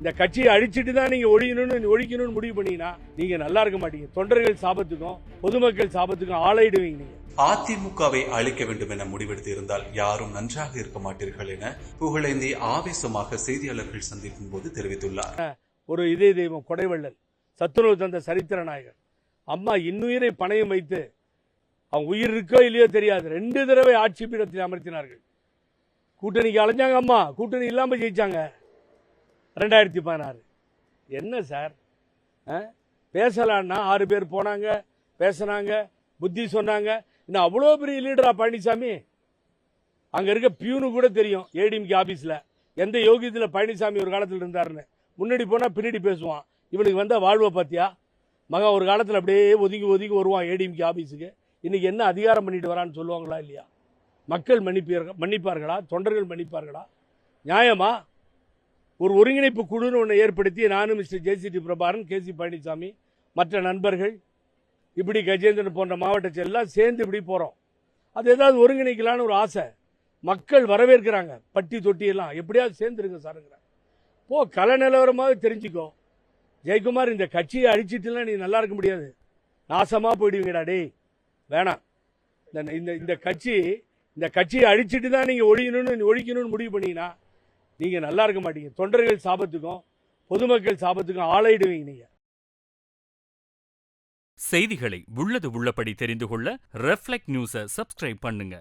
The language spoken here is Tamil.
இந்த கட்சியை அழிச்சிட்டு தான் நீங்க ஒழிக்கணும்னு முடிவு பண்ணீங்கன்னா நீங்க நல்லா இருக்க மாட்டீங்க. தொண்டர்கள் சாபத்துக்கும் பொதுமக்கள் சாபத்துக்கும் ஆளாயிடுவீங்க நீங்க. அதிமுகவை அழிக்க வேண்டும் என முடிவெடுத்து இருந்தால் யாரும் நன்றாக இருக்க மாட்டீர்கள் என புகழேந்தி ஆவேசமாக செய்தியாளர்கள் சந்திக்கும் போது தெரிவித்துள்ளார். ஒரு இதே தெய்வம் கொடைவள்ளல் சத்துணவு தந்த சரித்திர நாயகர் அம்மா இன்னுயிரை பணயம் வைத்து அவங்க உயிர் இருக்கோ இல்லையோ தெரியாது 2 தடவை ஆட்சி பீடத்தில் அமர்த்தினார்கள். கூட்டணிக்கு அலைஞ்சாங்க, அம்மா கூட்டணி இல்லாம ஜெயிச்சாங்க 2016. என்ன சார் பேசலான்னா 6 பேர் போனாங்க, பேசினாங்க, புத்தி சொன்னாங்க. இன்னும் அவ்வளோ பெரிய லீடரா பழனிசாமி? அங்க இருக்க பியூனு கூட தெரியும் ஏடிஎம்கே ஆபீஸ்ல எந்த யோகியத்துல பழனிசாமி ஒரு காலத்தில் இருந்தாருன்னு. முன்னாடி போனா பின்னாடி பேசுவான். இவனுக்கு வந்த வாழ்வை பாத்தியா? மகன் ஒரு காலத்தில் அப்படியே ஒதுங்கி ஒதுங்கி வருவான் ஏடிஎம்கே ஆபீஸுக்கு. இன்னைக்கு என்ன அதிகாரம் பண்ணிட்டு வரான்னு சொல்லுவாங்களா இல்லையா? மக்கள் மன்னிப்பார்களா? தொண்டர்கள் மன்னிப்பார்களா? நியாயமா? ஒரு ஒருங்கிணைப்பு குழுன்னு ஒன்று ஏற்படுத்தி நானும் மிஸ்டர் ஜேசிடி பிரபாகரன், கேசி பழனிசாமி, மற்ற நண்பர்கள், இப்படி கஜேந்திரன் போன்ற மாவட்ட செயலெல்லாம் சேர்ந்து இப்படி போகிறோம். அது ஏதாவது ஒருங்கிணைக்கலான்னு ஒரு ஆசை. மக்கள் வரவேற்கிறாங்க. பட்டி தொட்டியெல்லாம் எப்படியாவது சேர்ந்துருங்க சாருங்கிறாங்க. கல நிலவரமாக தெரிஞ்சுக்கோ. ஜெயக்குமார், இந்த கட்சியை அழிச்சிட்டுலாம் நீ நல்லா இருக்க முடியாது. நாசமாக போயிடுவீங்கடா டேய். வேணாம். இந்த கட்சியை அழிச்சிட்டு தான் நீங்கள் ஒழிக்கணும்னு முடிவு பண்ணீங்கன்னா நீங்கள் நல்லா இருக்க மாட்டீங்க. தொண்டர்கள் சாபத்துக்கும் பொதுமக்கள் சாபத்துக்கும் ஆளாயிடுவீங்க நீங்க. செய்திகளை உள்ளது உள்ளபடி தெரிந்து கொள்ள ரெஃப்ளெக்ட் நியூஸை சப்ஸ்கிரைப் பண்ணுங்க.